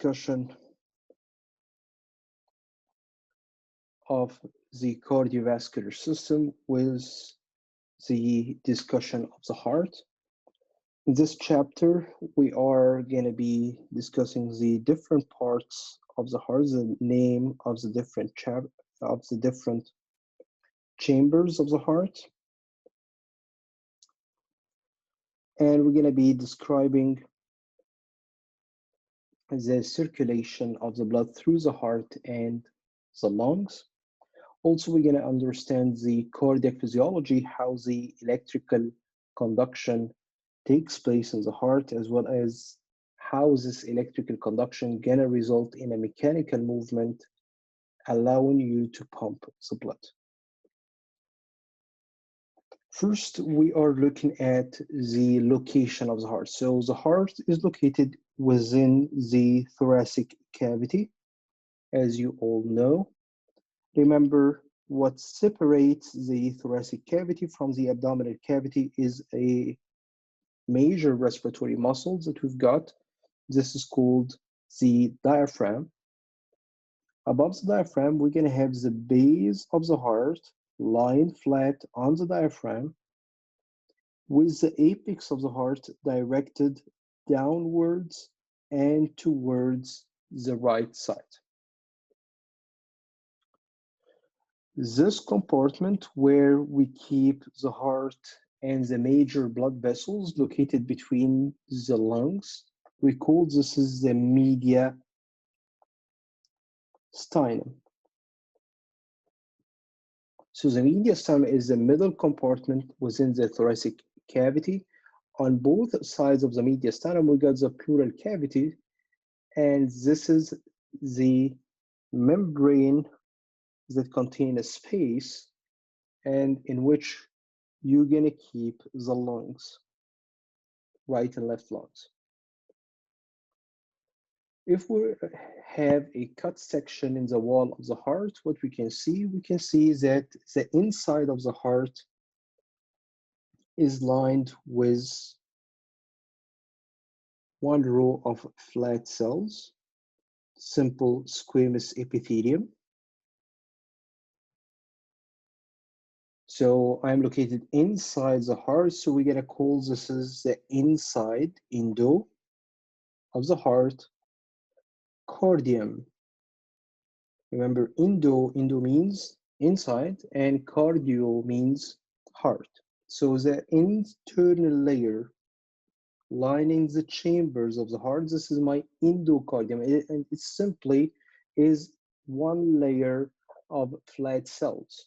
discussion of the cardiovascular system with the discussion of the heart. In this chapter, we are going to be discussing the different parts of the heart, the name of the different chambers of the heart. And we're going to be describing the circulation of the blood through the heart and the lungs. Also, we're going to understand the cardiac physiology, how the electrical conduction takes place in the heart, as well as how this electrical conduction going to result in a mechanical movement, allowing you to pump the blood. First, we are looking at the location of the heart. So the heart is located within the thoracic cavity, as you all know. Remember, what separates the thoracic cavity from the abdominal cavity is a major respiratory muscle that we've got. This is called the diaphragm. Above the diaphragm, we're going to have the base of the heart lying flat on the diaphragm, with the apex of the heart directed downwards and towards the right side. This compartment where we keep the heart and the major blood vessels located between the lungs, we call this is the mediastinum. So the mediastinum is the middle compartment within the thoracic cavity. On both sides of the mediastinum, we got the pleural cavity, and this is the membrane that contain a space and in which you're going to keep the lungs, right and left lungs. If we have a cut section in the wall of the heart, what we can see that the inside of the heart is lined with one row of flat cells, simple squamous epithelium. So I'm located inside the heart, so we're gonna call this is the inside, endo, of the heart, cardium. Remember, endo means inside, and cardio means heart. So the internal layer lining the chambers of the heart, this is my endocardium, and it simply is one layer of flat cells.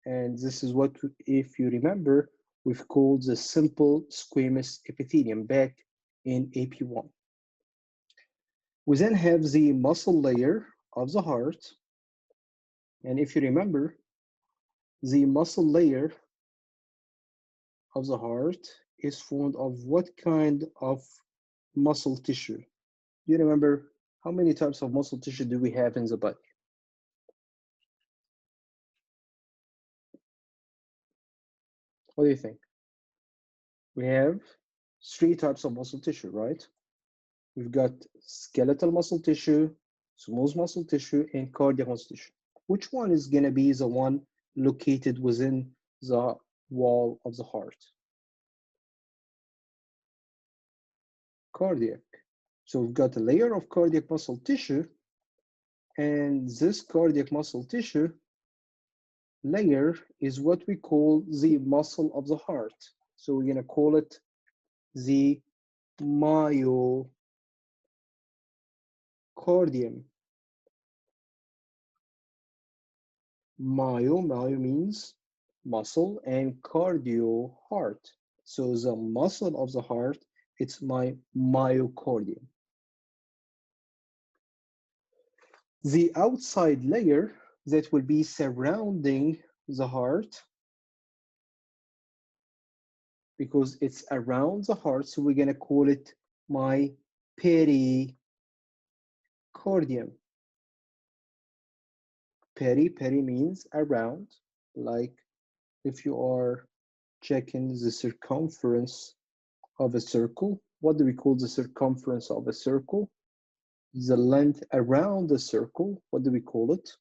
And this is what, if you remember, we've called the simple squamous epithelium back in AP1. We then have the muscle layer of the heart. And if you remember, the muscle layer of the heart is formed of what kind of muscle tissue? You remember how many types of muscle tissue do we have in the body? What do you think? We have 3 types of muscle tissue, right? We've got skeletal muscle tissue, smooth muscle tissue, and cardiac muscle tissue. Which one is going to be the one located within the wall of the heart? Cardiac. So we've got a layer of cardiac muscle tissue, and this cardiac muscle tissue layer is what we call the muscle of the heart. So we're going to call it the myocardium. Myo means muscle, and cardio, heart. So the muscle of the heart, it's my myocardium. The outside layer that will be surrounding the heart, because it's around the heart, so we're going to call it my pericardium. Peri means around, like if you are checking the circumference of a circle. What do we call the circumference of a circle? the length around the circle, what do we call it?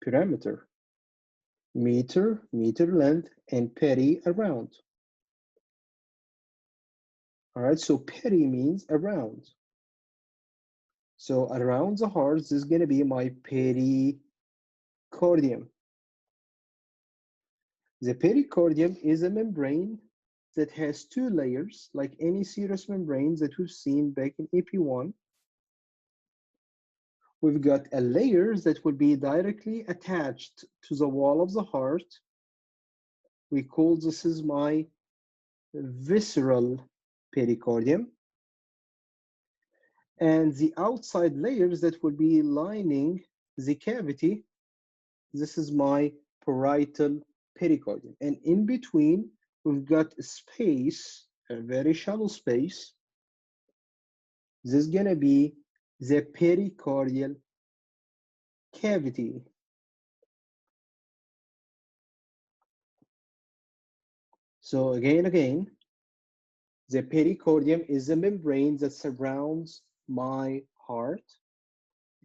Perimeter. Meter length, and peri around. All right, so peri means around. So around the heart, this is going to be my pericardium. The pericardium is a membrane that has two layers, like any serous membranes that we've seen back in AP1. We've got a layer that will be directly attached to the wall of the heart. We call this is my visceral pericardium. And the outside layers that will be lining the cavity, this is my parietal pericardium. And in between, we've got a space, a very shallow space. This is gonna be the pericardial cavity. So again, the pericardium is a membrane that surrounds my heart.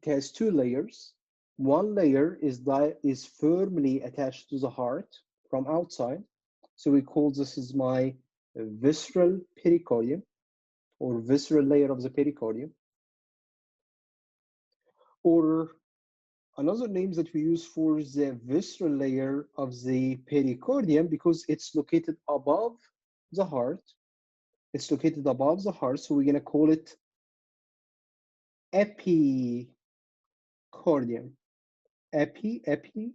It has two layers. One layer is firmly attached to the heart from outside. So we call this is my visceral pericardium or visceral layer of the pericardium. Or another name that we use for the visceral layer of the pericardium, because it's located above the heart. It's located above the heart, so we're gonna call it epicardium. Epi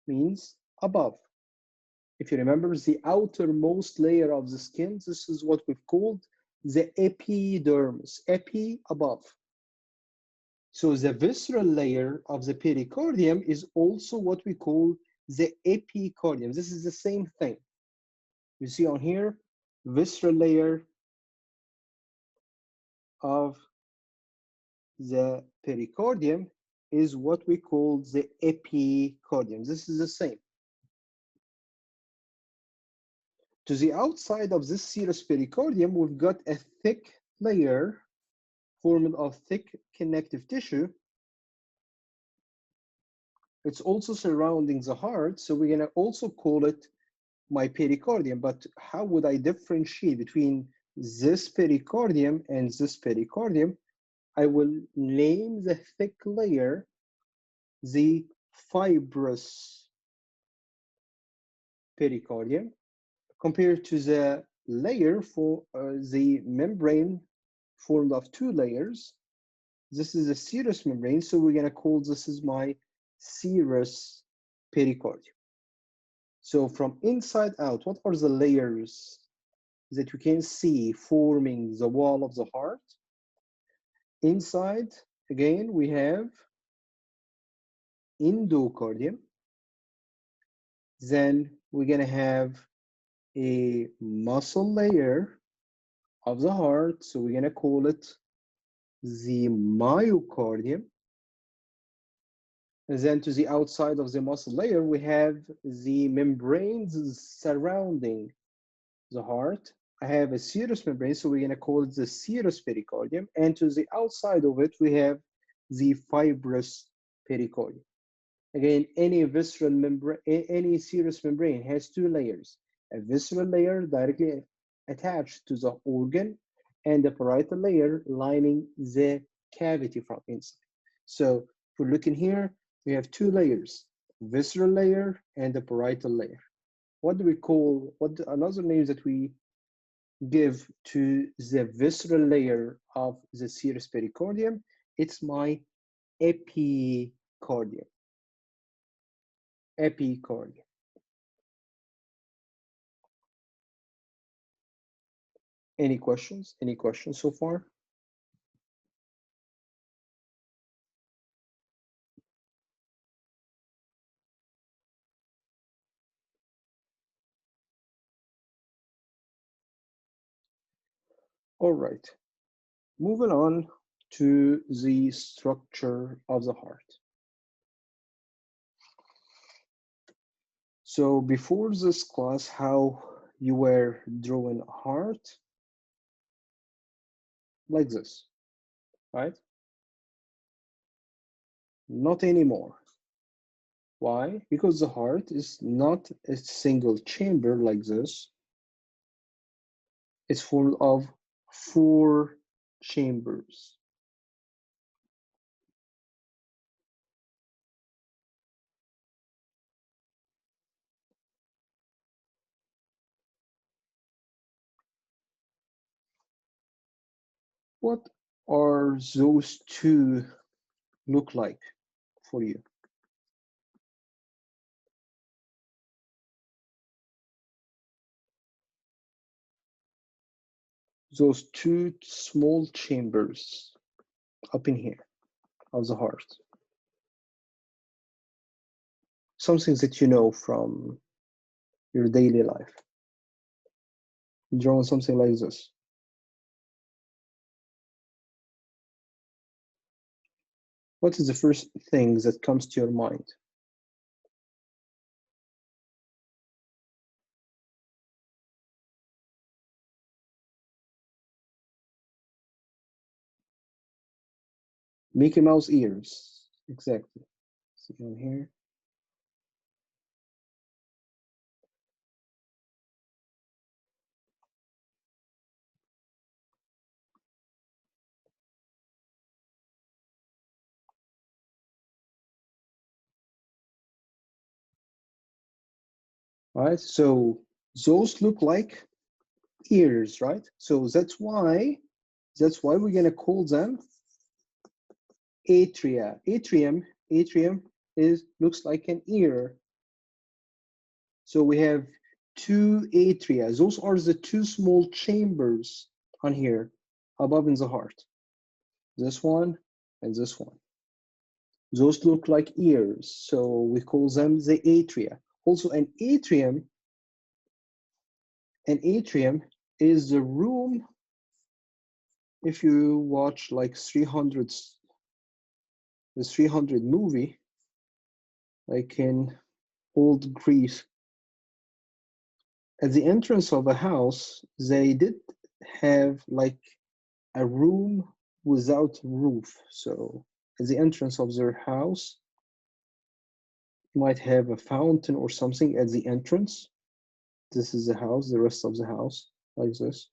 means above. If you remember the outermost layer of the skin, this is what we've called the epidermis, epi above. So the visceral layer of the pericardium is also what we call the epicardium. This is the same thing. You see on here, visceral layer of the pericardium is what we call the epicardium. This is the same. To the outside of this serous pericardium, we've got a thick layer formed of thick connective tissue. It's also surrounding the heart, so we're gonna also call it my pericardium. But how would I differentiate between this pericardium and this pericardium? I will name the thick layer the fibrous pericardium, compared to the layer for the membrane formed of two layers. This is a serous membrane, so we're gonna call this is my serous pericardium. So from inside out, what are the layers that you can see forming the wall of the heart? Inside, again, we have endocardium. Then we're gonna have a muscle layer of the heart, so we're gonna call it the myocardium. And then to the outside of the muscle layer, we have the membranes surrounding the heart. I have a serous membrane, so we're gonna call it the serous pericardium. And to the outside of it, we have the fibrous pericardium. Again, any visceral membrane, any serous membrane has two layers. A visceral layer directly attached to the organ, and a parietal layer lining the cavity from inside. So if we're looking here, we have two layers, visceral layer and the parietal layer. What do we call, another name that we give to the visceral layer of the serous pericardium? It's my epicardium. Epicardium. Any questions? Any questions so far? All right. Moving on to the structure of the heart. So before this class, how you were drawing a heart like this, right? Not anymore. Why? Because the heart is not a single chamber like this. It's full of 4 chambers. What are those 2 look like for you? Those 2 small chambers up in here of the heart. Something that you know from your daily life. Drawing something like this. What is the first thing that comes to your mind? Mickey Mouse ears. Exactly. See on here. All right, so those look like ears, right? So that's why we're gonna call them atria. Atrium is looks like an ear. So we have 2 atria. Those are the 2 small chambers on here above in the heart. This one and this one. Those look like ears, so we call them the atria. Also, an atrium is the room. If you watch like 300, the 300 movie, like in old Greece, at the entrance of a house, they did have like a room without roof. So at the entrance of their house, you might have a fountain or something at the entrance. This is the house, the rest of the house, like this.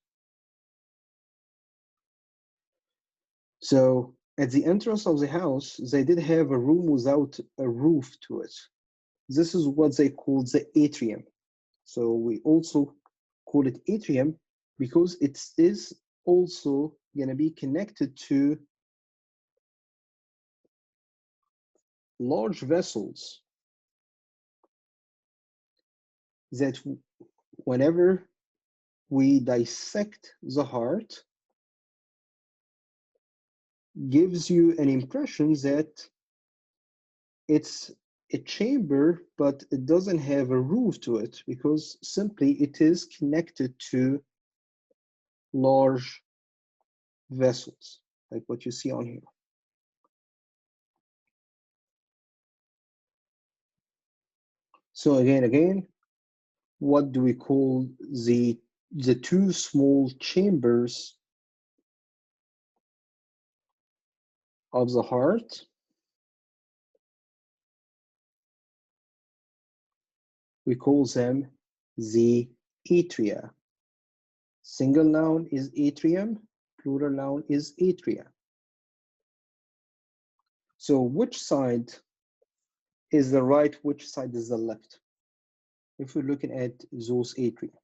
So at the entrance of the house, they did have a room without a roof to it. This is what they call the atrium. So we also call it atrium because it is also going to be connected to large vessels that whenever we dissect the heart, gives you an impression that it's a chamber, but it doesn't have a roof to it because simply it is connected to large vessels, like what you see on here. So again, what do we call the 2 small chambers of the heart? We call them the atria. Single noun is atrium, plural noun is atria. So which side is the right, which side is the left? If we're looking at those atria,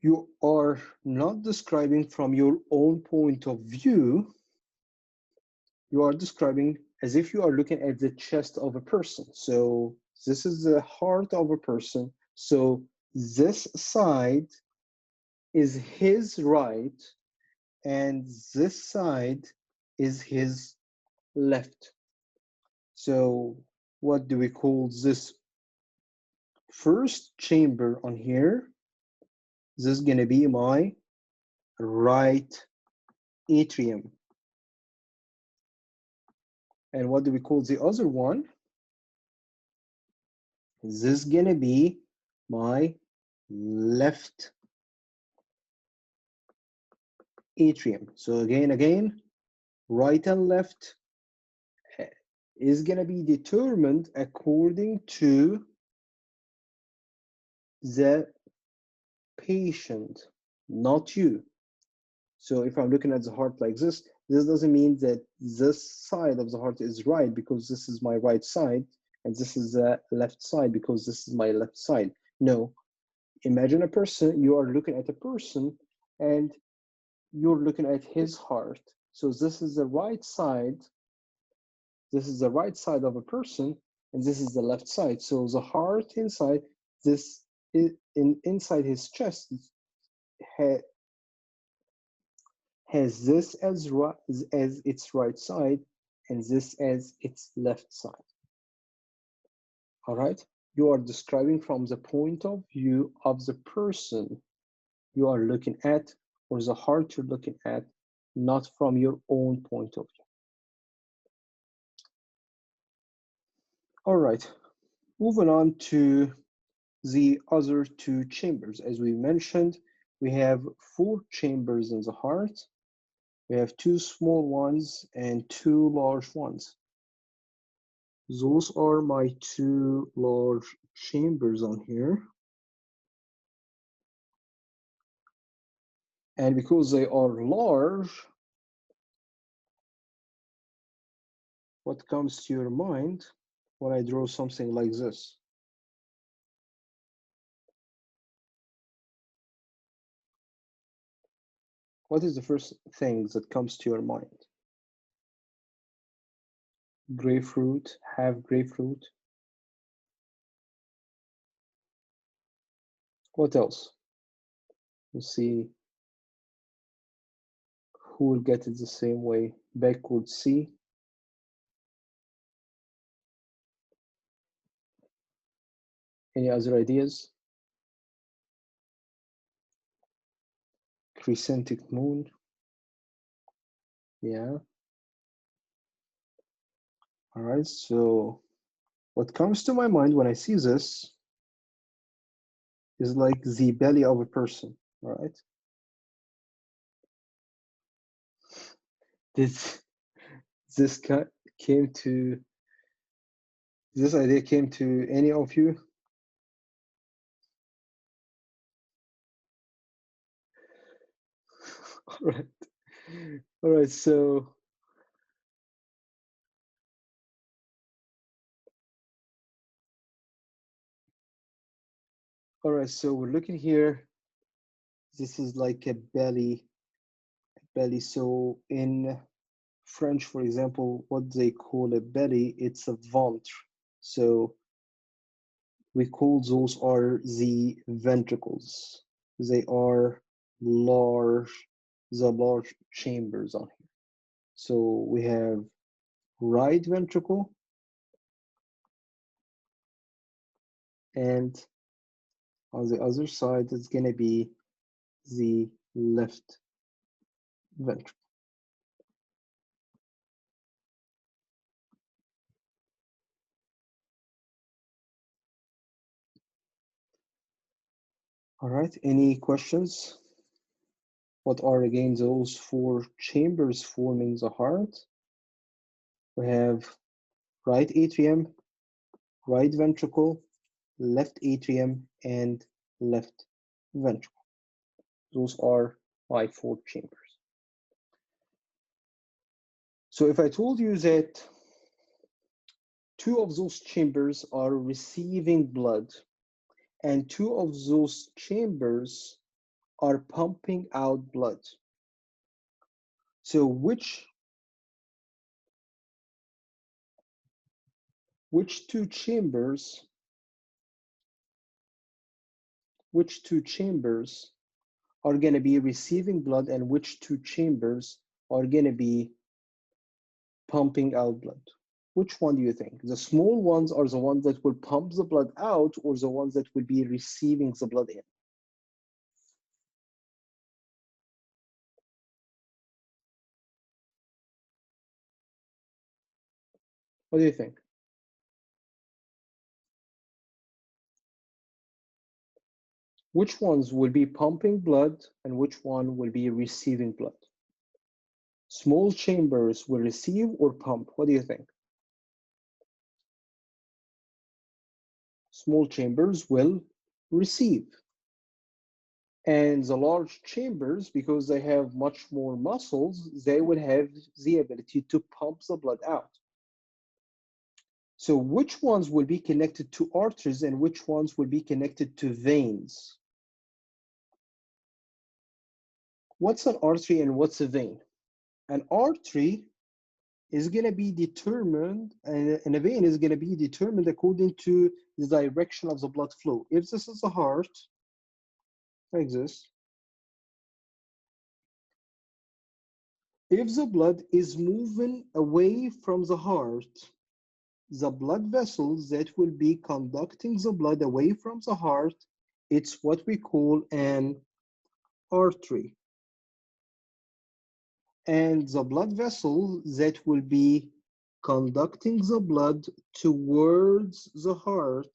you are not describing from your own point of view, you are describing as if you are looking at the chest of a person. So this is the heart of a person. So this side is his right, and this side is his left. So what do we call this first chamber on here? This is going to be my right atrium. And what do we call the other one? This is gonna be my left atrium. So again, right and left is gonna be determined according to the patient, not you. So if I'm looking at the heart like this doesn't mean that this side of the heart is right because this is my right side, and this is the left side because this is my left side. No, imagine a person, you are looking at a person and you're looking at his heart. So this is the right side of a person, and this is the left side. So the heart inside this inside his chest ha, has this as its right side and this as its left side. All right, you are describing from the point of view of the person you are looking at, or the heart you're looking at, not from your own point of view. All right, moving on to the other two chambers. As we mentioned, we have 4 chambers in the heart. We have 2 small ones and 2 large ones. Those are my 2 large chambers on here. And because they are large, what comes to your mind when I draw something like this? What is the first thing that comes to your mind? Grapefruit, half grapefruit. What else? Let's see who will get it the same way. Backward C. Any other ideas? Crescentic moon. Yeah. All right. So what comes to my mind when I see this is like the belly of a person. All right. This this came to this idea came to any of you? All right. All right. So we're looking here. This is like a belly. So in French, for example, what they call a belly, it's a ventre. So we call those are the ventricles. They are large, the large chambers on here. So we have right ventricle and on the other side it's going to be the left ventricle. All right, any questions? What are again those 4 chambers forming the heart? We have right atrium, right ventricle, left atrium, and left ventricle. Those are my 4 chambers. So if I told you that 2 of those chambers are receiving blood and 2 of those chambers are pumping out blood, so which 2 chambers are going to be receiving blood and which 2 chambers are going to be pumping out blood? Which one do you think? The small ones are the ones that will pump the blood out, or the ones that will be receiving the blood in? What do you think? Which ones will be pumping blood and which one will be receiving blood? Small chambers will receive or pump? What do you think? Small chambers will receive. And the large chambers, because they have much more muscles, they will have the ability to pump the blood out. So which ones will be connected to arteries and which ones will be connected to veins? What's an artery and what's a vein? An artery is going to be determined, and a vein is going to be determined according to the direction of the blood flow. If this is the heart, like this, if the blood is moving away from the heart, the blood vessels that will be conducting the blood away from the heart, it's what we call an artery. And the blood vessel that will be conducting the blood towards the heart,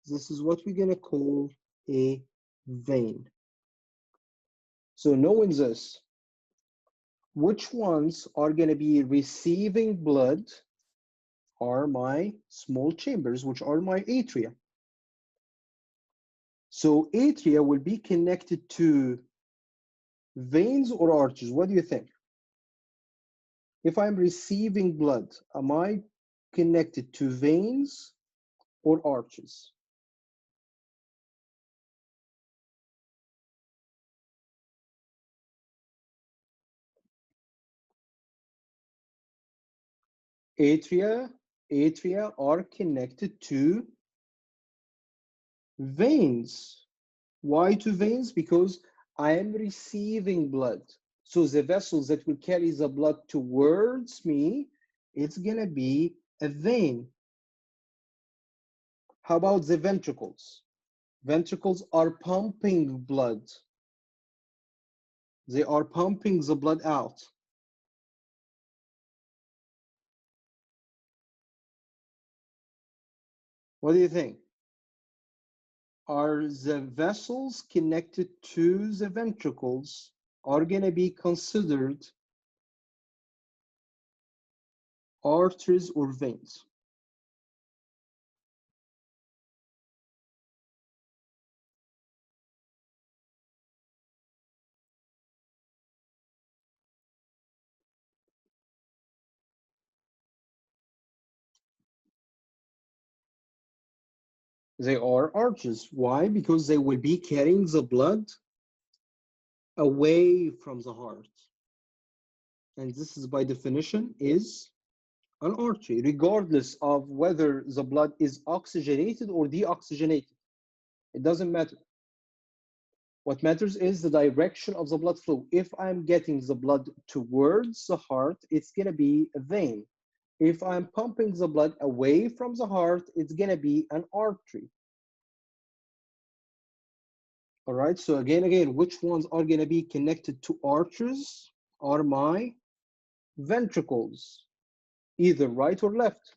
this is what we're going to call a vein. So knowing this, which ones are going to be receiving blood are my small chambers, which are my atria. So atria will be connected to veins or arteries. What do you think? If I'm receiving blood, am I connected to veins or arteries? Atria are connected to veins. Why to veins? Because I am receiving blood. So the vessels that will carry the blood towards me, it's gonna be a vein. How about the ventricles? Ventricles are pumping blood. They are pumping the blood out. What do you think? Are the vessels connected to the ventricles are going to be considered arteries or veins? They are arteries. Why? Because they will be carrying the blood away from the heart. And this is by definition is an artery, regardless of whether the blood is oxygenated or deoxygenated. It doesn't matter. What matters is the direction of the blood flow. If I'm getting the blood towards the heart, it's going to be a vein. If I'm pumping the blood away from the heart, it's going to be an artery. All right, so again, which ones are going to be connected to arteries are my ventricles, either right or left.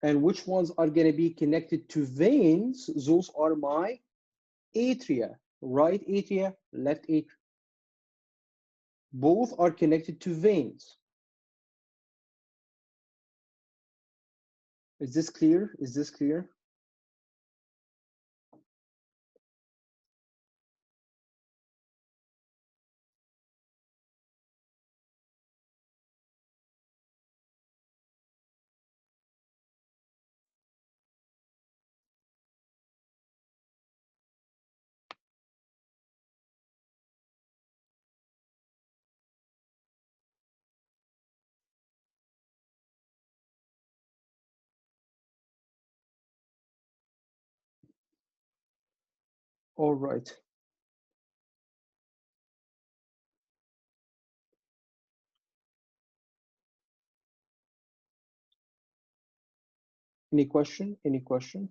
And which ones are going to be connected to veins? Those are my atria, right atria, left atria. Both are connected to veins. Is this clear? Is this clear? All right. Any question? Any question?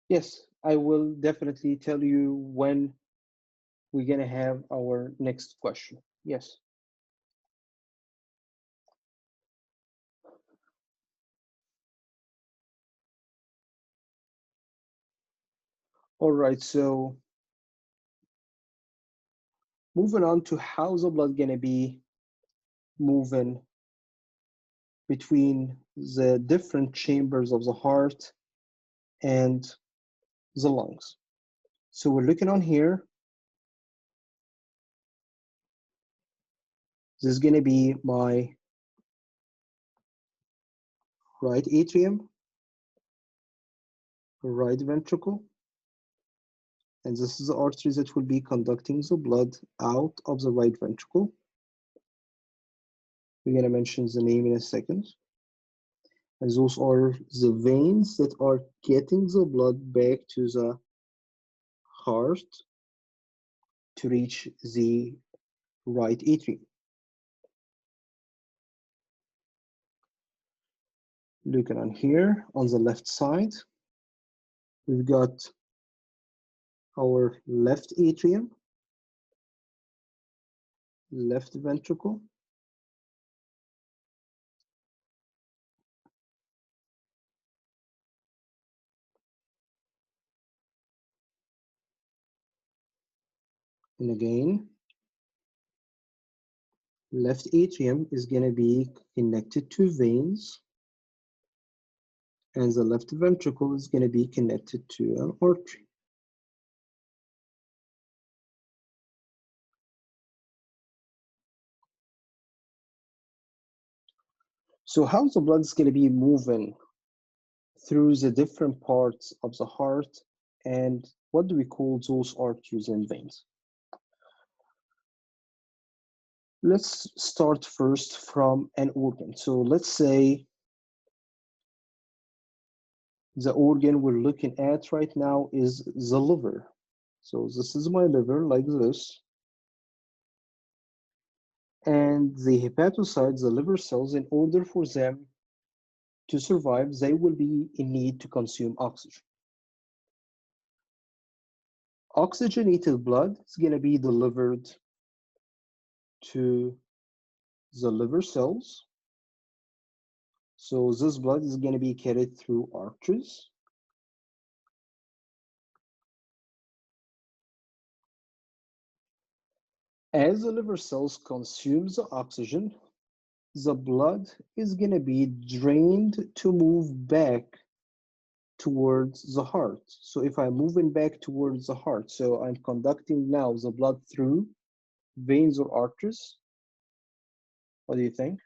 Yes, I will definitely tell you when we're gonna have our next question. Yes. All right, so moving on to how the blood gonna be moving between the different chambers of the heart and the lungs. So we're looking on here. This is gonna be my right atrium, right ventricle, and this is the artery that will be conducting the blood out of the right ventricle. We're gonna mention the name in a second. And those are the veins that are getting the blood back to the heart to reach the right atrium. Looking on here on the left side, we've got our left atrium, left ventricle, and again, left atrium is going to be connected to veins, and the left ventricle is going to be connected to an artery. So how the blood is going to be moving through the different parts of the heart, and what do we call those arteries and veins? Let's start first from an organ. So let's say the organ we're looking at right now is the liver. So this is my liver like this. And the hepatocytes, the liver cells, in order for them to survive, they will be in need to consume oxygen. Oxygenated blood is going to be delivered to the liver cells. So this blood is going to be carried through arteries. As the liver cells consume the oxygen, the blood is going to be drained to move back towards the heart. So if I'm moving back towards the heart, so I'm conducting now the blood through veins or arteries. What do you think?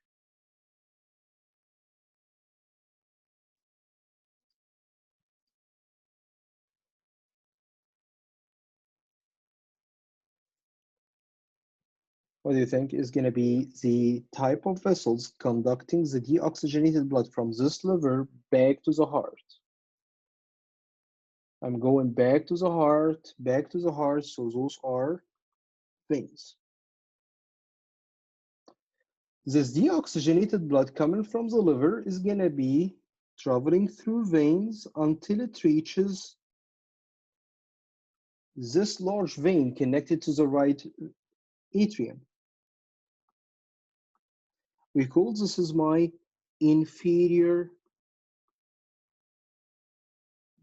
What do you think is going to be the type of vessels conducting the deoxygenated blood from this liver back to the heart? I'm going back to the heart, back to the heart, so those are veins. This deoxygenated blood coming from the liver is going to be traveling through veins until it reaches this large vein connected to the right atrium. We call this is my inferior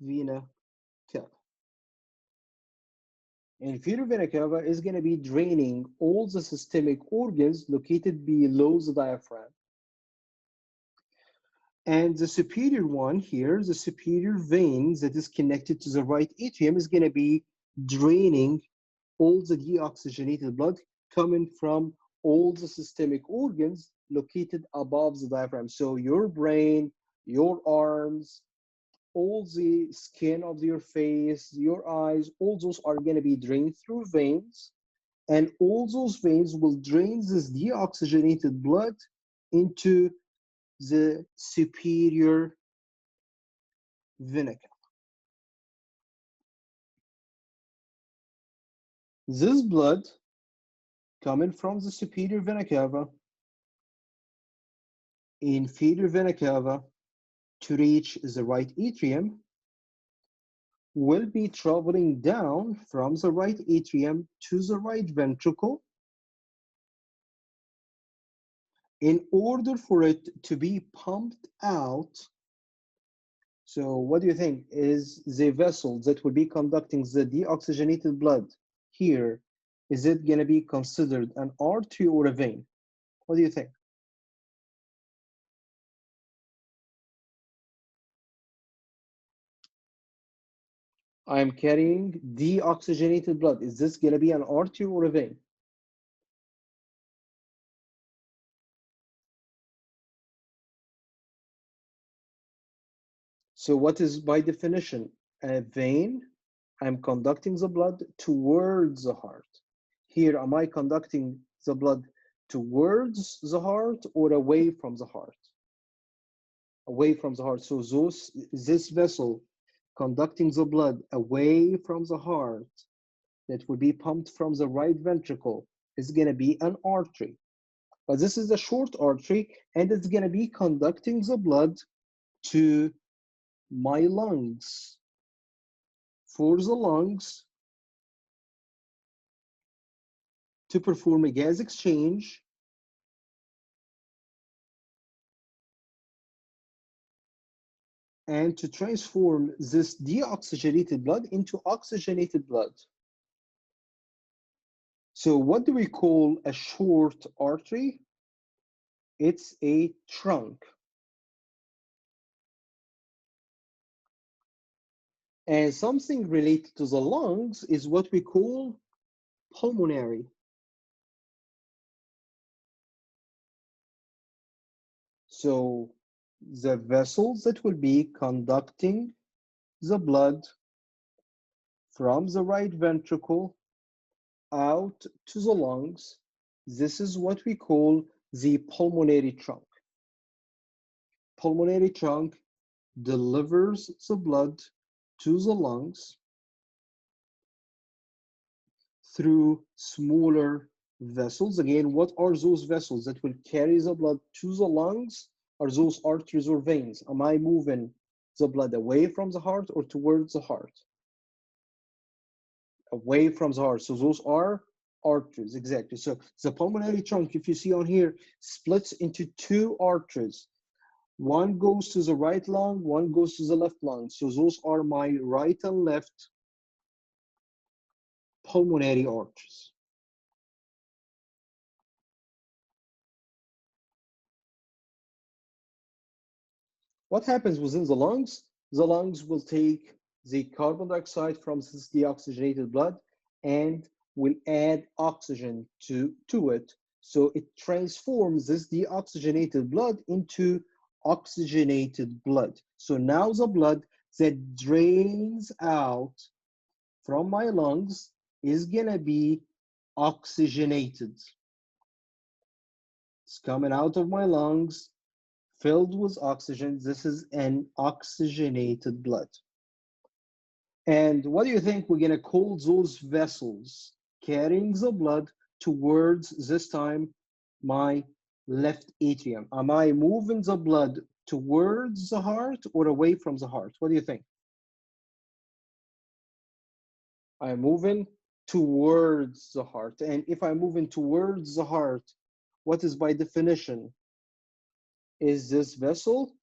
vena cava. Inferior vena cava is going to be draining all the systemic organs located below the diaphragm. And the superior one here, the superior vein that is connected to the right atrium, is going to be draining all the deoxygenated blood coming from all the systemic organs located above the diaphragm. So your brain, your arms, all the skin of your face, your eyes, all those are going to be drained through veins. And all those veins will drain this deoxygenated blood into the superior vena cava. This blood coming from the superior vena cava, inferior vena cava, to reach the right atrium will be traveling down from the right atrium to the right ventricle in order for it to be pumped out. So what do you think is the vessel that will be conducting the deoxygenated blood here? Is it going to be considered an artery or a vein? What do you think? I'm carrying deoxygenated blood. Is this going to be an artery or a vein? So what is by definition a vein? I'm conducting the blood towards the heart. Here, am I conducting the blood towards the heart or away from the heart? Away from the heart. So this vessel conducting the blood away from the heart that will be pumped from the right ventricle is going to be an artery. But this is a short artery, and it's going to be conducting the blood to my lungs. For the lungs to perform a gas exchange and to transform this deoxygenated blood into oxygenated blood. So what do we call a short artery? It's a trunk. And something related to the lungs is what we call pulmonary. So the vessels that will be conducting the blood from the right ventricle out to the lungs, this is what we call the pulmonary trunk. Pulmonary trunk delivers the blood to the lungs through smaller vessels. Again, what are those vessels that will carry the blood to the lungs? Are those arteries or veins? Am I moving the blood away from the heart or towards the heart? Away from the heart. So those are arteries, exactly. So the pulmonary trunk, if you see on here, splits into two arteries. One goes to the right lung, one goes to the left lung. So those are my right and left pulmonary arteries. What happens within the lungs? The lungs will take the carbon dioxide from this deoxygenated blood and will add oxygen to it. So it transforms this deoxygenated blood into oxygenated blood. So now the blood that drains out from my lungs is gonna be oxygenated. It's coming out of my lungs filled with oxygen. This is an oxygenated blood. And what do you think we're gonna call those vessels carrying the blood towards, this time, my left atrium? Am I moving the blood towards the heart or away from the heart? What do you think? I'm moving towards the heart. And if I'm moving towards the heart, what is by definition? Is this vessel?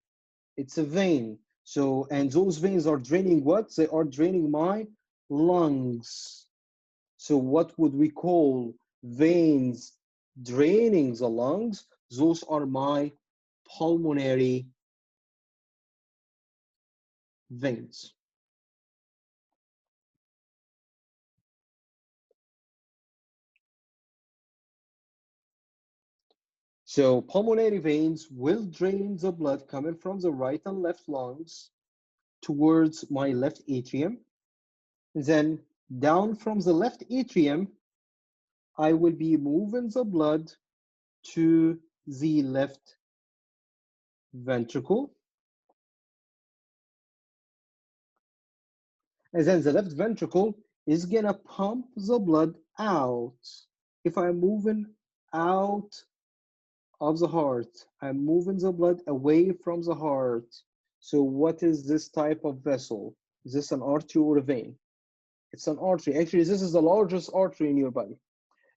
It's a vein. So, and those veins are draining what? They are draining my lungs. So what would we call veins draining the lungs? Those are my pulmonary veins. So pulmonary veins will drain the blood coming from the right and left lungs towards my left atrium. Then down from the left atrium, I will be moving the blood to the left ventricle. And then the left ventricle is gonna pump the blood out. If I'm moving out of the heart, I'm moving the blood away from the heart. So what is this type of vessel? Is this an artery or a vein? It's an artery. Actually, this is the largest artery in your body.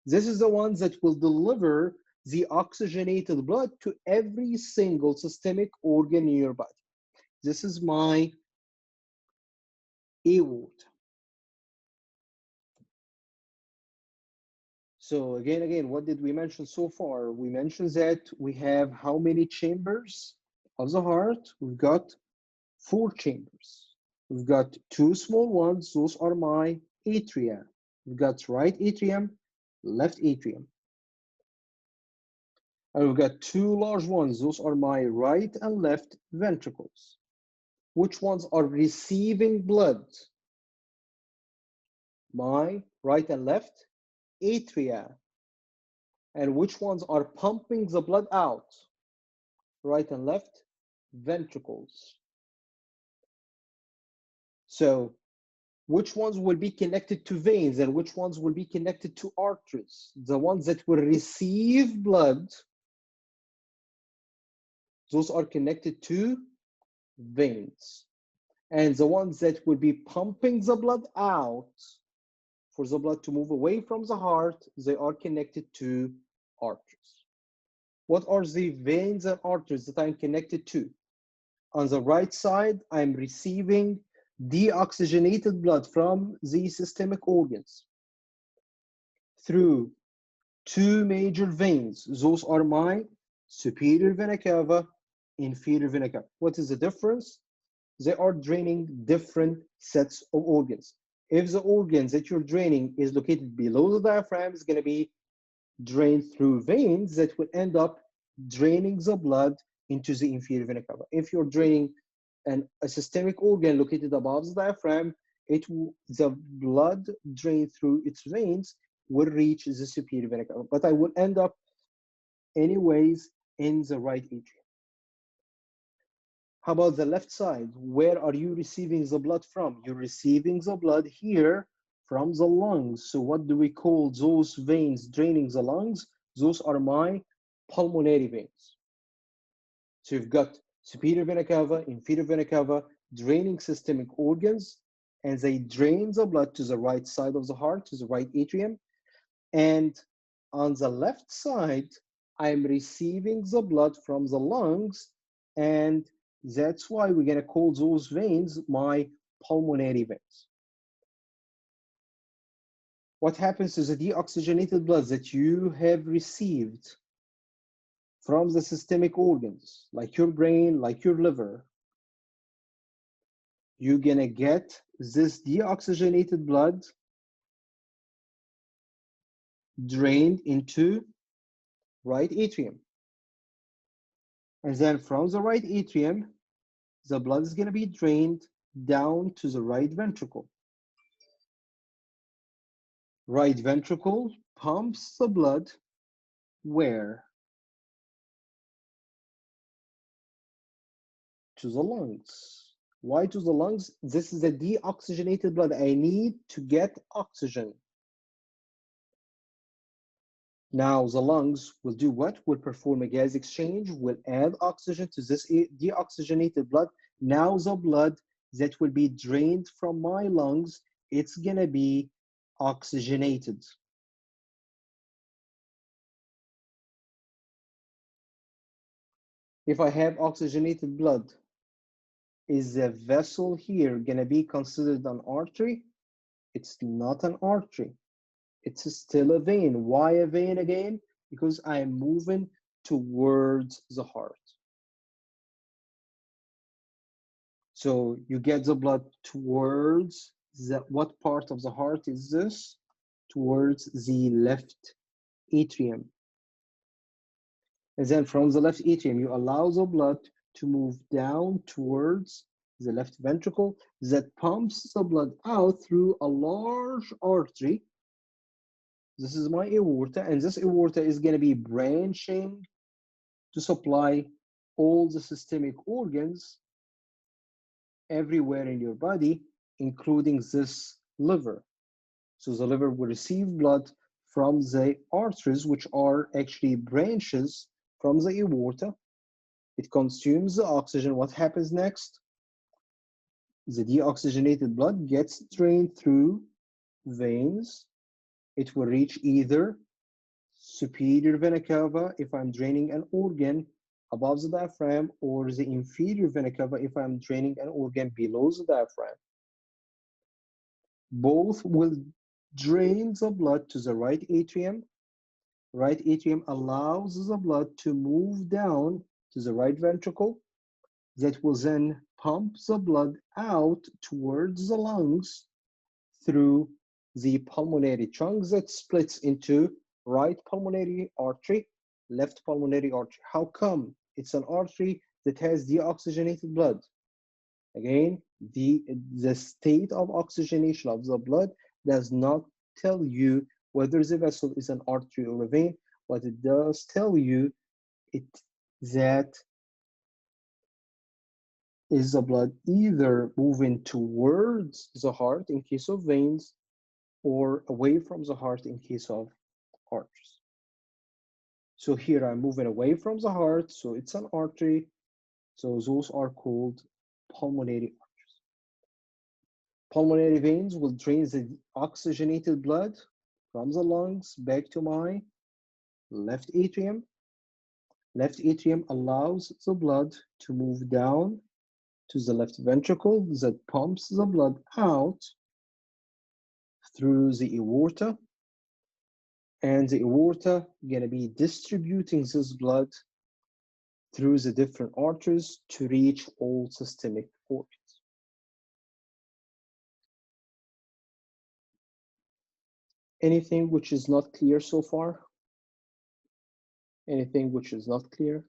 This is the one that will deliver the oxygenated blood to every single systemic organ in your body. This is my aorta. So again, what did we mention so far? We mentioned that we have how many chambers of the heart? We've got 4 chambers. We've got 2 small ones. Those are my atria. We've got right atrium, left atrium. And we've got 2 large ones. Those are my right and left ventricles. Which ones are receiving blood? My right and left atria. And which ones are pumping the blood out? Right and left ventricles. So which ones will be connected to veins and which ones will be connected to arteries? The ones that will receive blood, those are connected to veins. And the ones that will be pumping the blood out, for the blood to move away from the heart, they are connected to arteries. What are the veins and arteries that I'm connected to? On the right side, I'm receiving deoxygenated blood from the systemic organs through 2 major veins. Those are my superior vena cava, inferior vena cava. What is the difference? They are draining different sets of organs. If the organs that you're draining is located below the diaphragm, it's going to be drained through veins that will end up draining the blood into the inferior vena cava. If you're draining a systemic organ located above the diaphragm, the blood drained through its veins will reach the superior vena cava, but I will end up anyways in the right atrium. How about the left side? Where are you receiving the blood from? You're receiving the blood here from the lungs. So what do we call those veins draining the lungs? Those are my pulmonary veins. So you've got superior vena cava, inferior vena cava, draining systemic organs, and they drain the blood to the right side of the heart, to the right atrium. And on the left side, I'm receiving the blood from the lungs, and that's why we're going to call those veins my pulmonary veins. What happens to the deoxygenated blood that you have received from the systemic organs, like your brain, like your liver? You're going to get this deoxygenated blood drained into right atrium. And then from the right atrium, the blood is going to be drained down to the right ventricle. Right ventricle pumps the blood where? To the lungs. Why to the lungs? This is a deoxygenated blood. I need to get oxygen. Now the lungs will do what? Will perform a gas exchange, will add oxygen to this deoxygenated blood. Now the blood that will be drained from my lungs, it's gonna be oxygenated. If I have oxygenated blood, is the vessel here gonna be considered an artery? It's not an artery. It's still a vein. Why a vein again? Because I'm moving towards the heart. So you get the blood towards what part of the heart is this? Towards the left atrium. And then from the left atrium, you allow the blood to move down towards the left ventricle that pumps the blood out through a large artery. This is my aorta, and this aorta is going to be branching to supply all the systemic organs everywhere in your body, including this liver. So the liver will receive blood from the arteries, which are actually branches from the aorta. It consumes the oxygen. What happens next? The deoxygenated blood gets drained through veins. It will reach either superior vena cava if I'm draining an organ above the diaphragm, or the inferior vena cava if I'm draining an organ below the diaphragm. Both will drain the blood to the right atrium. Right atrium allows the blood to move down to the right ventricle, that will then pump the blood out towards the lungs through the pulmonary trunk that splits into right pulmonary artery, left pulmonary artery. How come? It's an artery that has deoxygenated blood. Again, the state of oxygenation of the blood does not tell you whether the vessel is an artery or a vein. What it does tell you it that is the blood either moving towards the heart in case of veins, or away from the heart in case of arteries. So here I'm moving away from the heart, so it's an artery. So those are called pulmonary arteries. Pulmonary veins will drain the oxygenated blood from the lungs back to my left atrium. Left atrium allows the blood to move down to the left ventricle that pumps the blood out through the aorta, and the aorta gonna be distributing this blood through the different arteries to reach all systemic organs. Anything which is not clear so far? Anything which is not clear?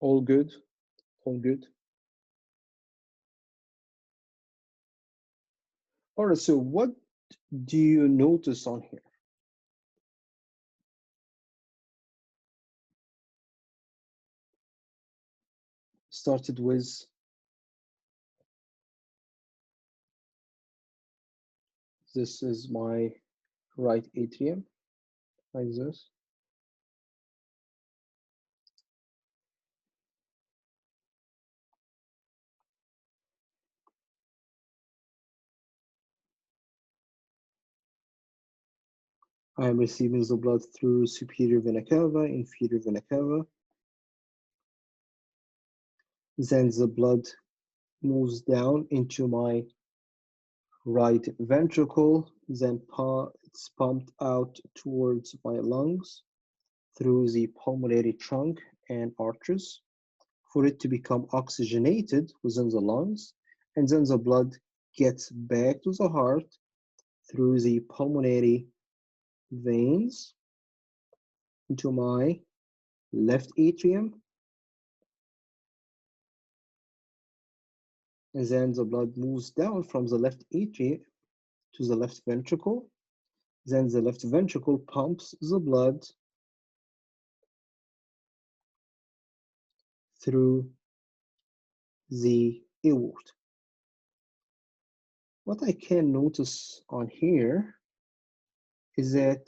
All good? All good? All right, so what do you notice on here? Started with this is my right atrium, like this. I am receiving the blood through superior vena cava, inferior vena cava. Then the blood moves down into my right ventricle, then it's pumped out towards my lungs through the pulmonary trunk and arteries for it to become oxygenated within the lungs, and then the blood gets back to the heart through the pulmonary veins into my left atrium, and then the blood moves down from the left atrium to the left ventricle. Then the left ventricle pumps the blood through the aorta. What I can notice on here is that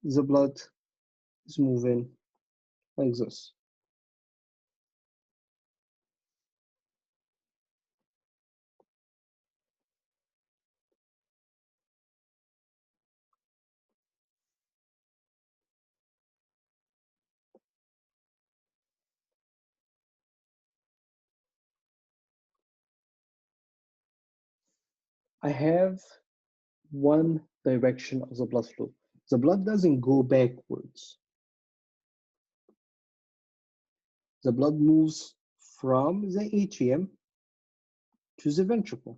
the blood is moving like this. I have one direction of the blood flow. The blood doesn't go backwards. The blood moves from the atrium to the ventricle.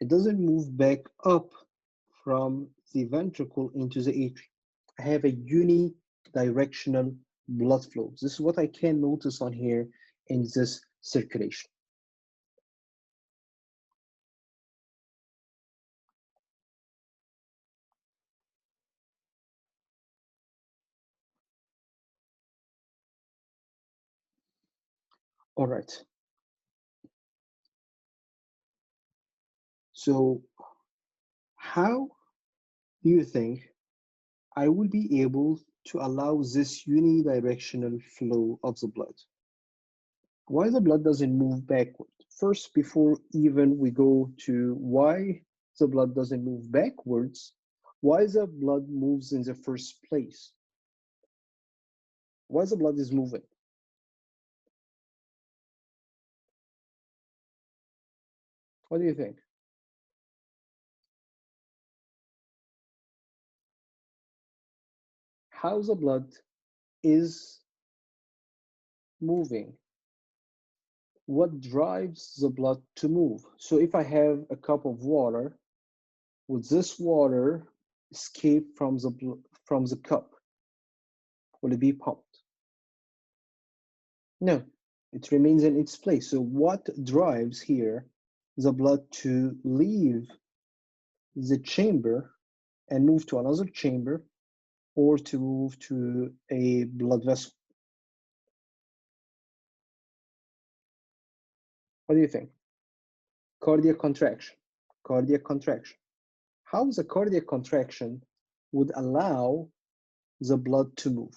It doesn't move back up from the ventricle into the atrium. I have a unidirectional blood flow. This is what I can notice on here in this circulation. All right. So how do you think I will be able to allow this unidirectional flow of the blood. Why the blood doesn't move backward? First, before even we go to why the blood doesn't move backwards, why the blood moves in the first place? Why the blood is moving? What do you think? How the blood is moving? What drives the blood to move? So if I have a cup of water, would this water escape from the cup? Will it be pumped? No, it remains in its place. So what drives here the blood to leave the chamber and move to another chamber or to move to a blood vessel? What do you think? Cardiac contraction. Cardiac contraction. How the cardiac contraction would allow the blood to move?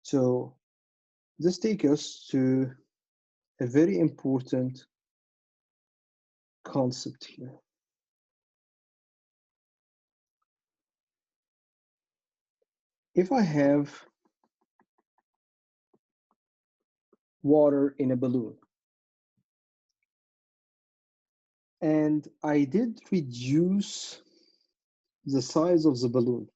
So this takes us to a very important concept here. If I have water in a balloon and I did reduce the size of the balloon,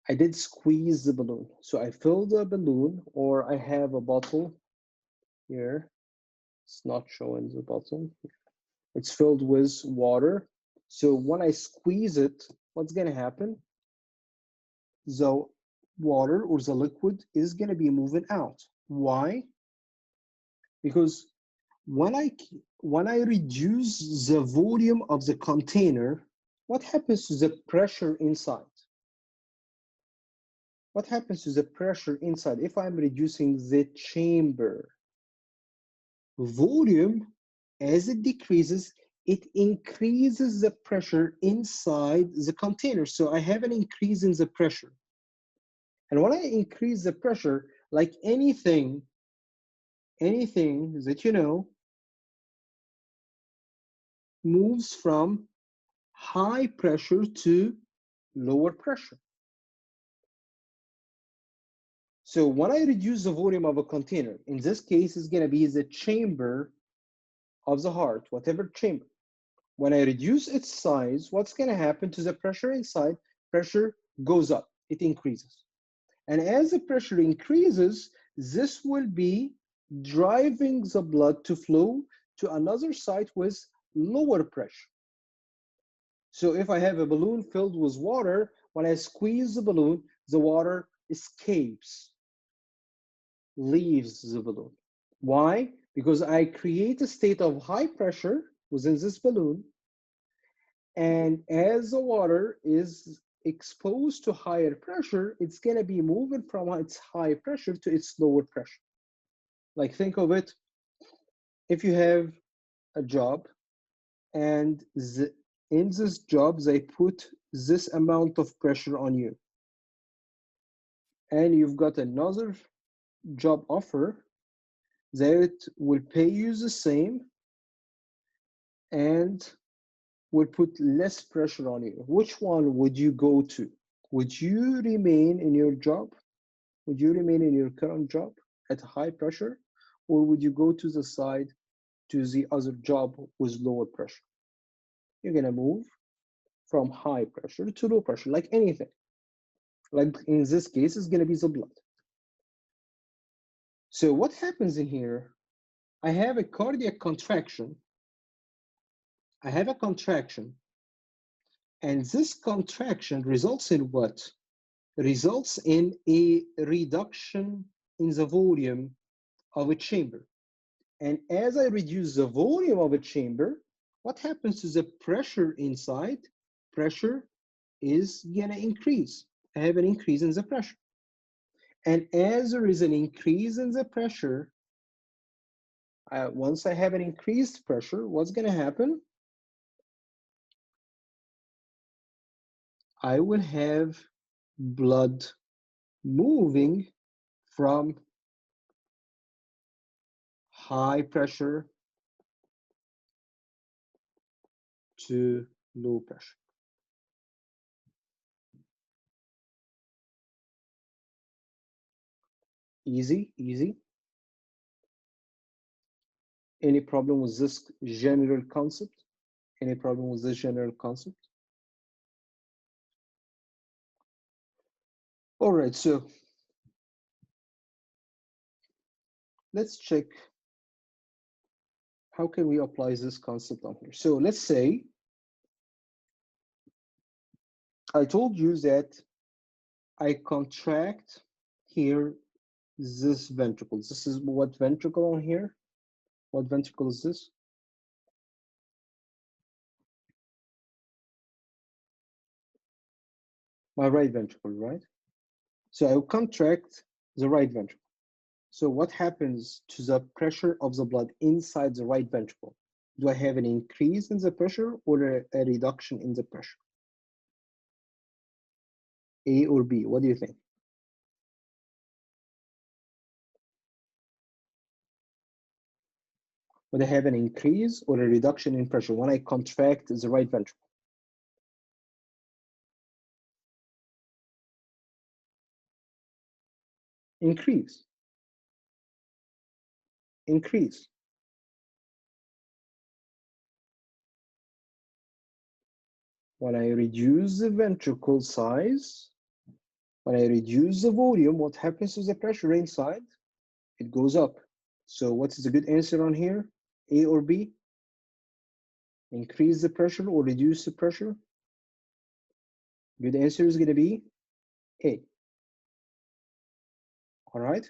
I did squeeze the balloon. So I filled the balloon, or I have a bottle here. It's not showing the bottle. It's filled with water. So when I squeeze it, what's going to happen? The water or the liquid is going to be moving out. Why? Because when I reduce the volume of the container, what happens to the pressure inside? What happens to the pressure inside if I'm reducing the chamber? Volume, as it decreases, it increases the pressure inside the container. So I have an increase in the pressure. And when I increase the pressure, like anything that you know, moves from high pressure to lower pressure. So when I reduce the volume of a container, in this case, it's going to be the chamber of the heart, whatever chamber. When I reduce its size, what's going to happen to the pressure inside? Pressure goes up, it increases. And as the pressure increases, this will be driving the blood to flow to another site with lower pressure. So if I have a balloon filled with water, when I squeeze the balloon, the water escapes, leaves the balloon. Why? Because I create a state of high pressure within this balloon, and as the water is exposed to higher pressure, it's going to be moving from its high pressure to its lower pressure. Like, think of it, if you have a job and in this job they put this amount of pressure on you, and you've got another job offer that will pay you the same and will put less pressure on you. Which one would you go to? Would you remain in your job? Would you remain in your current job at high pressure? Or would you go to the side to the other job with lower pressure? You're gonna move from high pressure to low pressure, like anything. Like in this case, it's gonna be the blood. So what happens in here? I have a cardiac contraction. I have a contraction. And this contraction results in what? Results in a reduction in the volume of a chamber. And as I reduce the volume of a chamber, what happens to the pressure inside? Pressure is gonna increase. I have an increase in the pressure. And as there is an increase in the pressure, once I have an increased pressure, what's gonna happen? I will have blood moving from high pressure to low pressure. Easy, easy. Any problem with this general concept? Any problem with this general concept? All right, so let's check how can we apply this concept on here. So let's say I told you that I contract here this ventricle. This is what ventricle on here? What ventricle is this? My right ventricle, right? So I will contract the right ventricle. So what happens to the pressure of the blood inside the right ventricle? Do I have an increase in the pressure or a reduction in the pressure? A or B? What do you think? Would I have an increase or a reduction in pressure when I contract the right ventricle? Increase. Increase. When I reduce the ventricle size, when I reduce the volume, what happens to the pressure inside? It goes up. So what is the good answer on here? A or B? Increase the pressure or reduce the pressure? Good answer is going to be A. All right.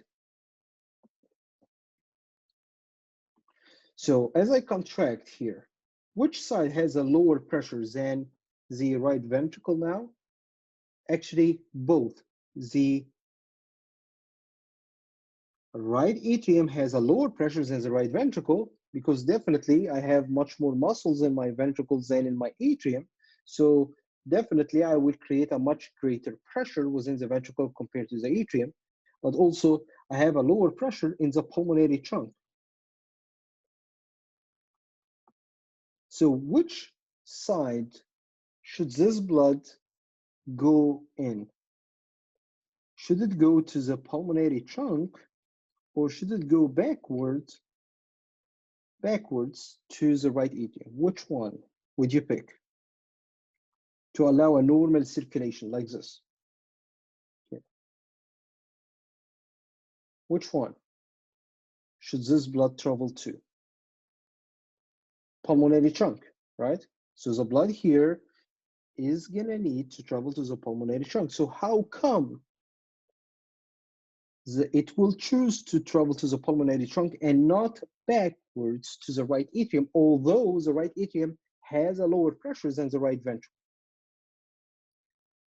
So as I contract here, which side has a lower pressure than the right ventricle now? Actually, both. The right atrium has a lower pressure than the right ventricle because definitely I have much more muscles in my ventricles than in my atrium. So definitely I will create a much greater pressure within the ventricle compared to the atrium. But also I have a lower pressure in the pulmonary trunk. So which side should this blood go in? Should it go to the pulmonary trunk or should it go backwards to the right atrium? Which one would you pick to allow a normal circulation like this? Here. Which one should this blood travel to? Pulmonary trunk, right? So the blood here is gonna need to travel to the pulmonary trunk. So how come it will choose to travel to the pulmonary trunk and not backwards to the right atrium, although the right atrium has a lower pressure than the right ventricle?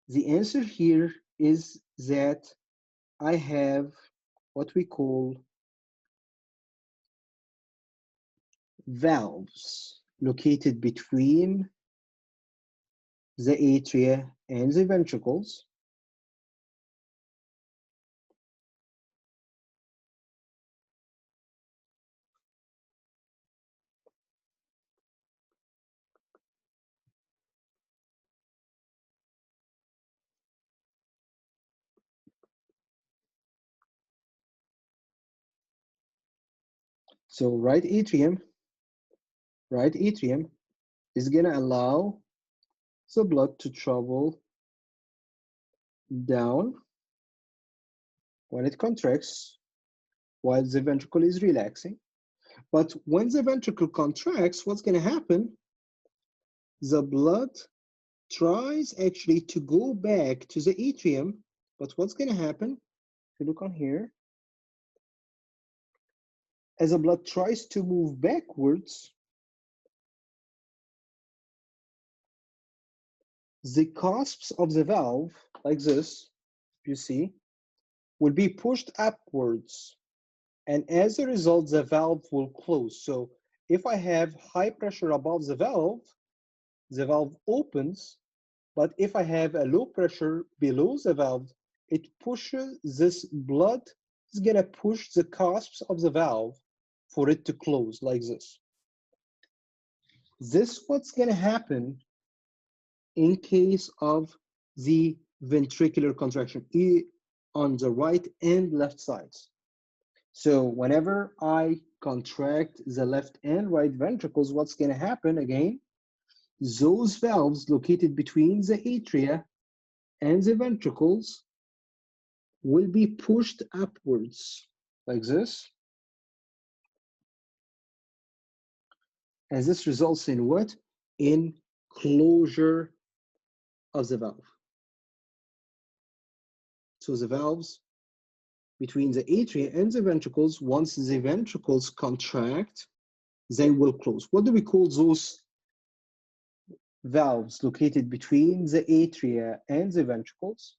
The answer here is that I have what we call valves located between the atria and the ventricles. So right atrium is going to allow the blood to travel down when it contracts while the ventricle is relaxing. But when the ventricle contracts, what's going to happen? The blood tries actually to go back to the atrium, but what's going to happen? If you look on here, as the blood tries to move backwards, the cusps of the valve, like this, you see, will be pushed upwards. And as a result, the valve will close. So if I have high pressure above the valve opens, But if I have a low pressure below the valve, it pushes this blood, is gonna push the cusps of the valve for it to close like this. This what's gonna happen in case of the ventricular contraction on the right and left sides. So whenever I contract the left and right ventricles, what's going to happen again? Those valves located between the atria and the ventricles will be pushed upwards like this. And this results in what? In closure of the valve. So the valves between the atria and the ventricles, once the ventricles contract, they will close. What do we call those valves located between the atria and the ventricles?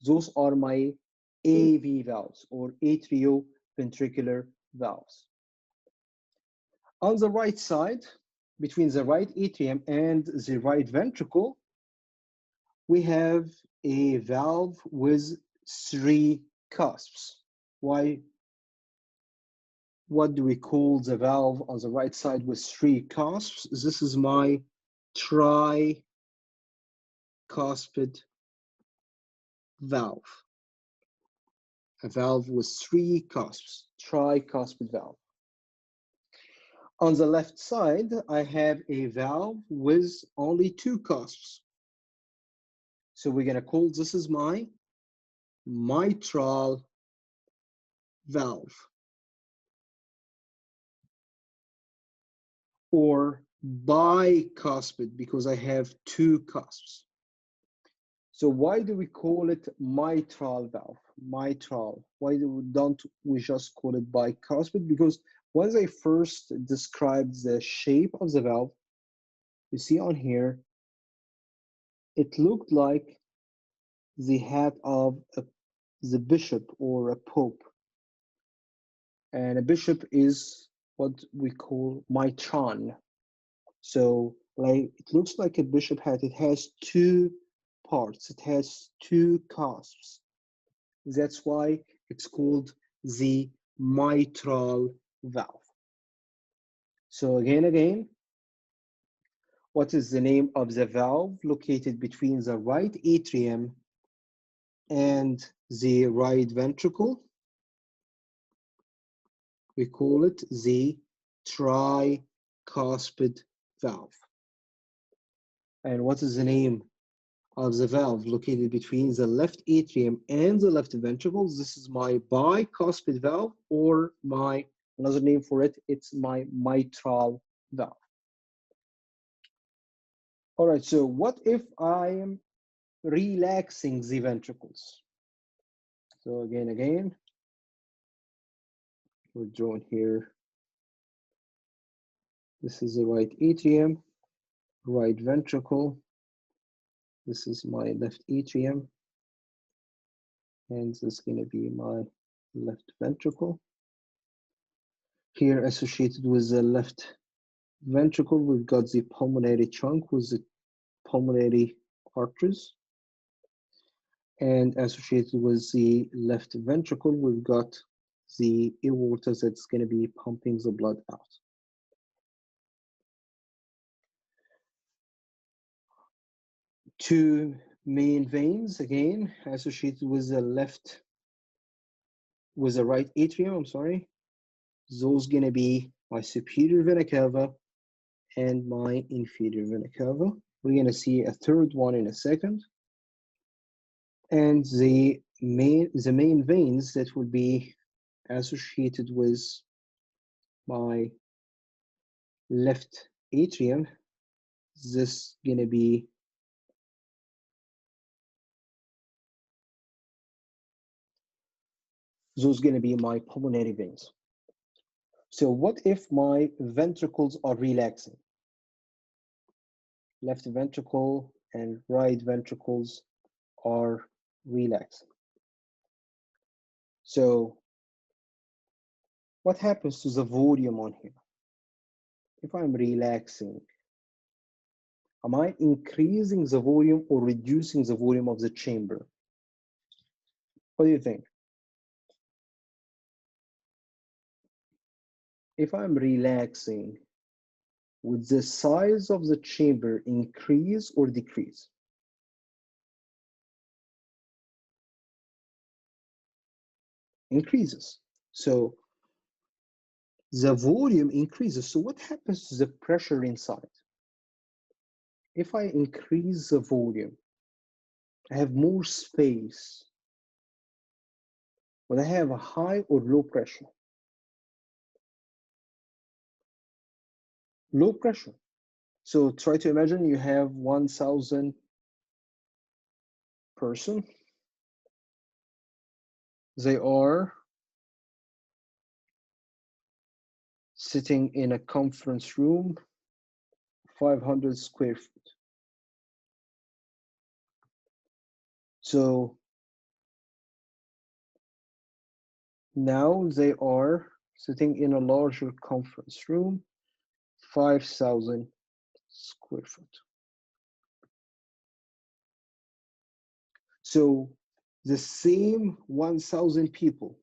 Those are my AV valves, or atrioventricular valves. On the right side, between the right atrium and the right ventricle, we have a valve with 3 cusps. Why? What do we call the valve on the right side with 3 cusps? This is my tricuspid valve. A valve with 3 cusps, tricuspid valve. On the left side, I have a valve with only 2 cusps. So we're gonna call this is my mitral valve, or bicuspid because I have 2 cusps. So why do we call it mitral valve? Mitral. Why don't we just call it bicuspid? Because once I first described the shape of the valve, you see on here, it looked like the hat of the bishop or a pope. And a bishop is what we call mitron. So like it looks like a bishop hat. It has 2 parts. It has 2 cusps. That's why it's called the mitral valve. So again, what is the name of the valve located between the right atrium and the right ventricle? We call it the tricuspid valve. And what is the name of the valve located between the left atrium and the left ventricles? This is my bicuspid valve, or another name for it, it's my mitral valve. All right, so what if I am relaxing the ventricles? So again, we're drawing here. This is the right atrium, right ventricle. This is my left atrium, and this is going to be my left ventricle. Here, associated with the left ventricle, we've got the pulmonary trunk with the pulmonary arteries. And associated with the left ventricle, we've got the aorta that's going to be pumping the blood out. Two main veins, again, associated with the right atrium, I'm sorry. Those going to be my superior vena cava and my inferior vena cava. We're going to see a third one in a second. And the main veins that will be associated with my left atrium, this gonna be those gonna be my pulmonary veins. So what if my ventricles are relaxing? Left ventricle and right ventricles are relaxing. So what happens to the volume on here? If I'm relaxing Am I increasing the volume or reducing the volume of the chamber? What do you think? If I'm relaxing, would the size of the chamber increase or decrease? Increases. So the volume increases. So what happens to the pressure inside? If I increase the volume, I have more space. Would I have a high or low pressure? Low pressure. So try to imagine you have 1,000 person. They are sitting in a conference room, 500 square feet. So now they are sitting in a larger conference room, 5,000 square foot. So the same 1,000 people,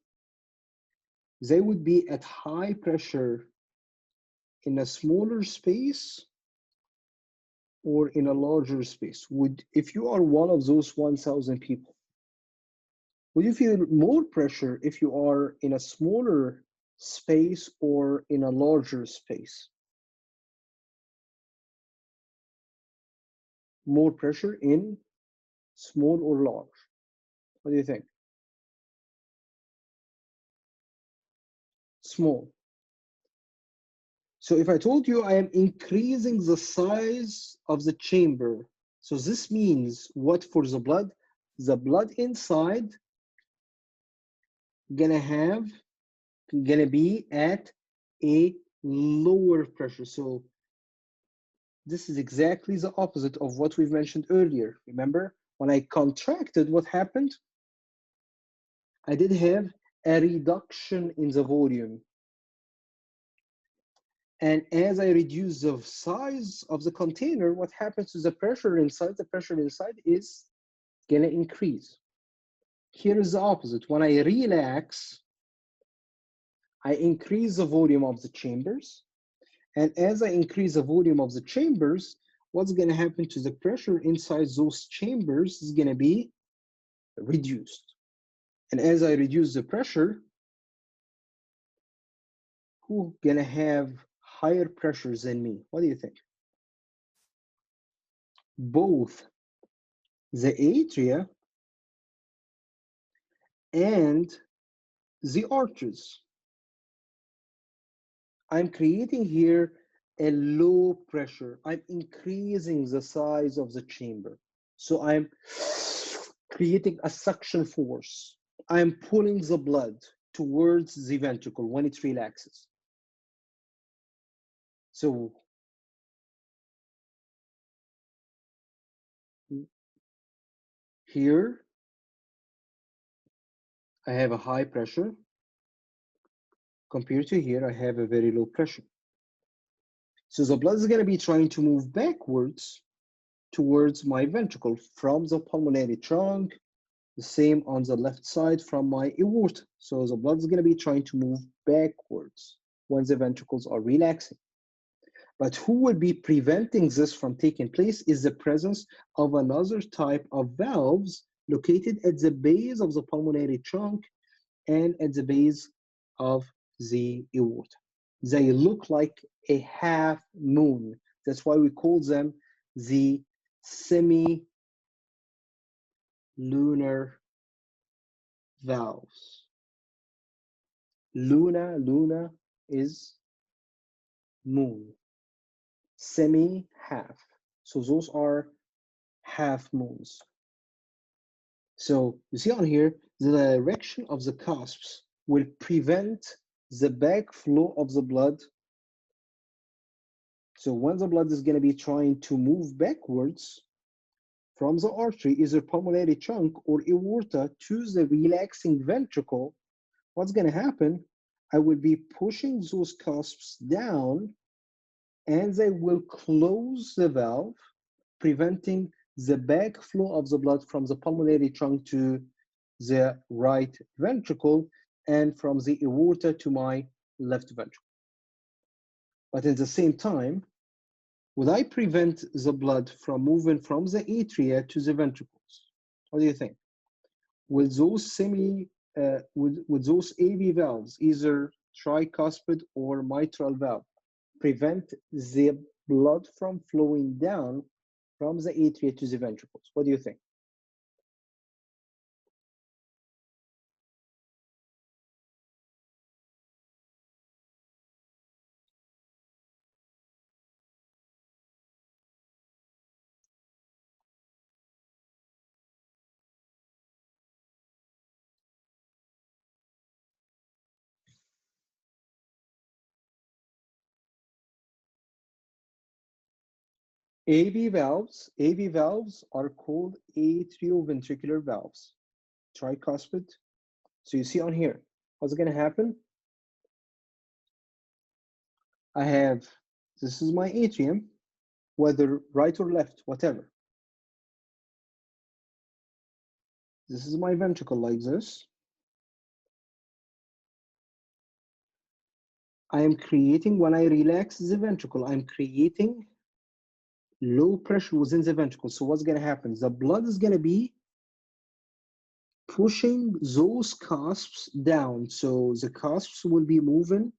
they would be at high pressure in a smaller space or in a larger space. If you are one of those 1,000 people, would you feel more pressure if you are in a smaller space or in a larger space? More pressure in small or large? What do you think? Small. So if I told you I am increasing the size of the chamber, so this means what for the blood? The blood inside gonna be at a lower pressure. So this is exactly the opposite of what we've mentioned earlier. Remember, when I contracted, what happened? I did have a reduction in the volume. And as I reduce the size of the container, what happens to the pressure inside? The pressure inside is gonna increase. Here is the opposite. When I relax, I increase the volume of the chambers. And as I increase the volume of the chambers, what's gonna happen to the pressure inside those chambers is gonna be reduced. And as I reduce the pressure, who's gonna have higher pressures than me? What do you think? Both the atria and the arteries. I'm creating here a low pressure. I'm increasing the size of the chamber. So I'm creating a suction force. I'm pulling the blood towards the ventricle when it relaxes. So here I have a high pressure. Compared to here, I have a very low pressure. So the blood is going to be trying to move backwards towards my ventricle from the pulmonary trunk, the same on the left side from my aorta. So the blood is going to be trying to move backwards when the ventricles are relaxing. But who would be preventing this from taking place is the presence of another type of valves located at the base of the pulmonary trunk and at the base of the aorta. They look like a half moon. That's why we call them the semi-lunar valves. Luna is moon. Semi, half. So those are half moons. So you see on here, the direction of the cusps will prevent the backflow of the blood. So when the blood is going to be trying to move backwards from the artery, either pulmonary trunk or aorta, to the relaxing ventricle, what's going to happen? I will be pushing those cusps down and they will close the valve preventing the backflow of the blood from the pulmonary trunk to the right ventricle and from the aorta to my left ventricle. But at the same time, would I prevent the blood from moving from the atria to the ventricles? What do you think? Will those would those AV valves, either tricuspid or mitral valve, prevent the blood from flowing down from the atria to the ventricles? What do you think? AV valves are called atrioventricular valves, tricuspid. So you see on here, what's going to happen? I have, this is my atrium, whether right or left, whatever. This is my ventricle like this. I am creating, when I relax the ventricle, I'm creating low pressure within the ventricle. So what's going to happen? The blood is going to be pushing those cusps down. So the cusps will be moving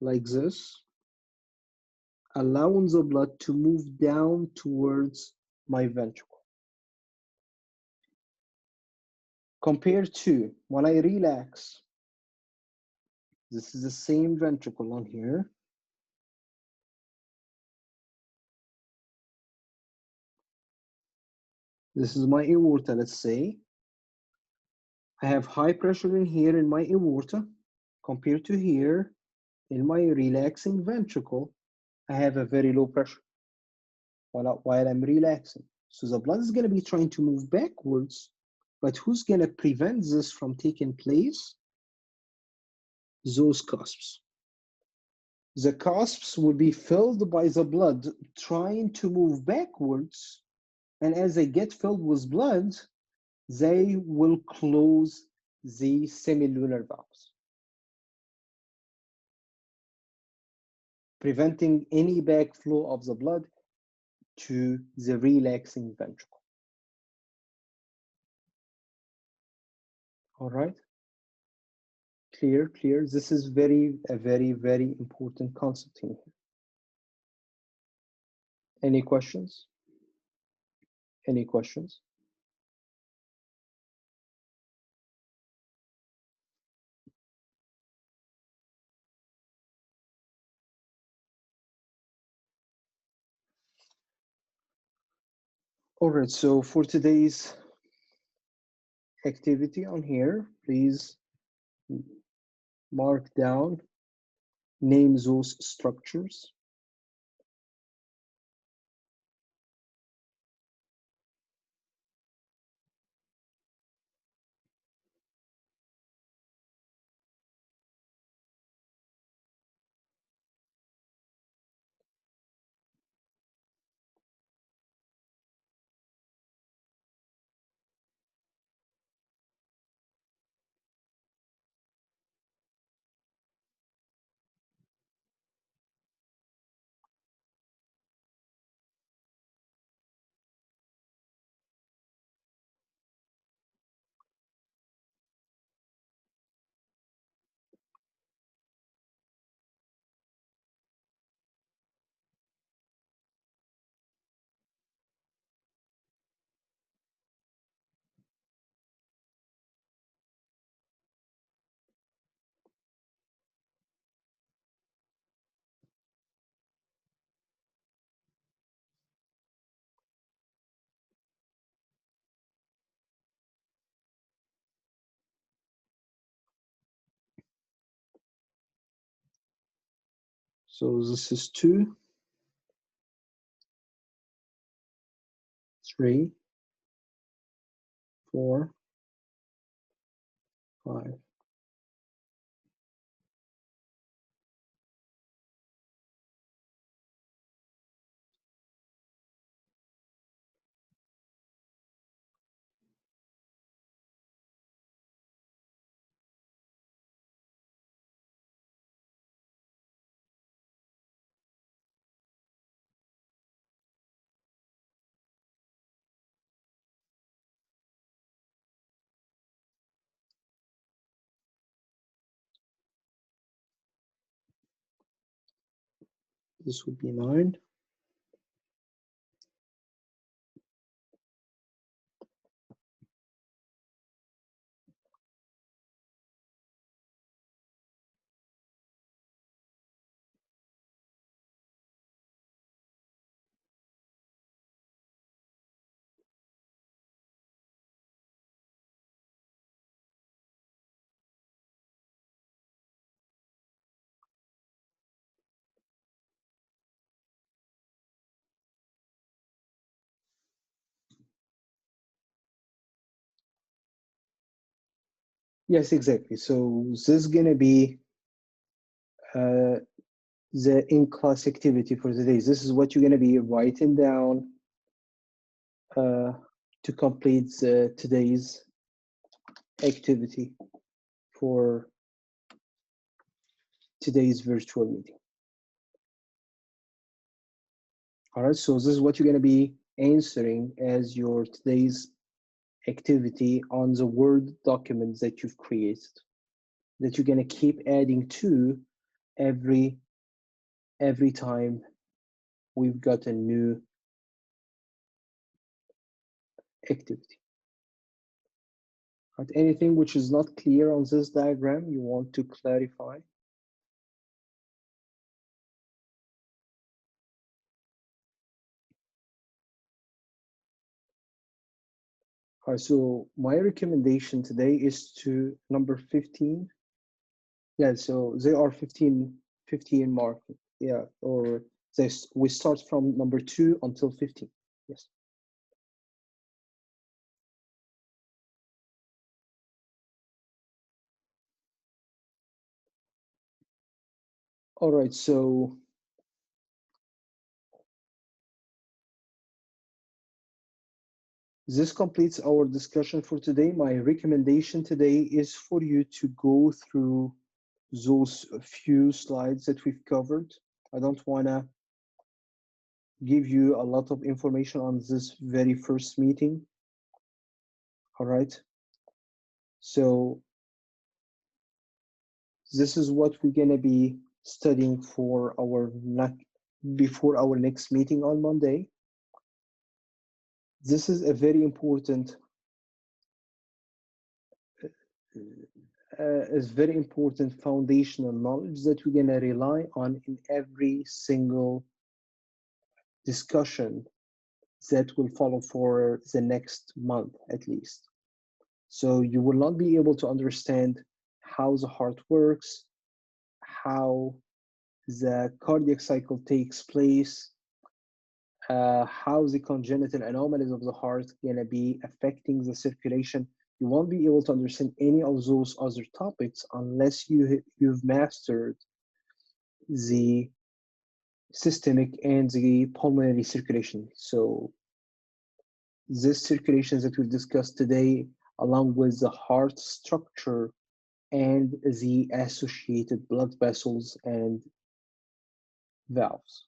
like this, allowing the blood to move down towards my ventricle. Compared to when I relax, this is the same ventricle on here. This is my aorta, let's say. I have high pressure in here in my aorta compared to here in my relaxing ventricle. I have a very low pressure while I'm relaxing. So the blood is going to be trying to move backwards, but who's going to prevent this from taking place? Those cusps. The cusps will be filled by the blood trying to move backwards, and as they get filled with blood, they will close the semilunar valves, preventing any backflow of the blood to the relaxing ventricle. All right? Clear, clear. This is a very important concept in here. Any questions? Any questions? All right, so for today's activity on here, please mark down, name those structures. So this is 2, 3, 4, 5. This would be 9. Yes, exactly. So this is gonna be the in-class activity for today. This is what you're gonna be writing down to complete today's activity for today's virtual meeting. All right, so this is what you're gonna be answering as your today's activity on the Word document that you've created, that you're gonna keep adding to every time we've got a new activity. Right, anything which is not clear on this diagram you want to clarify? All right, so my recommendation today is to number 15. Yeah, so they are 15 mark. Yeah, or this we start from number 2 until 15. Yes. All right, so this completes our discussion for today. My recommendation today is for you to go through those few slides that we've covered. I don't want to give you a lot of information on this very first meeting. All right. So this is what we're going to be studying for our before our next meeting on Monday. This is a very important is very important foundational knowledge that we're going to rely on in every single discussion that will follow for the next month at least. So you will not be able to understand how the heart works, how the cardiac cycle takes place, how the congenital anomalies of the heart gonna be affecting the circulation. You won't be able to understand any of those other topics unless you've mastered the systemic and the pulmonary circulation. So this circulation that we've discussed today, along with the heart structure and the associated blood vessels and valves.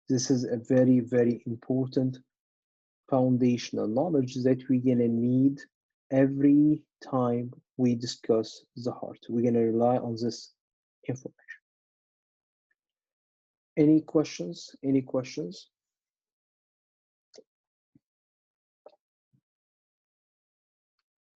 This is a very, very important foundational knowledge that we're gonna need every time we discuss the heart. We're gonna rely on this information. Any questions? Any questions?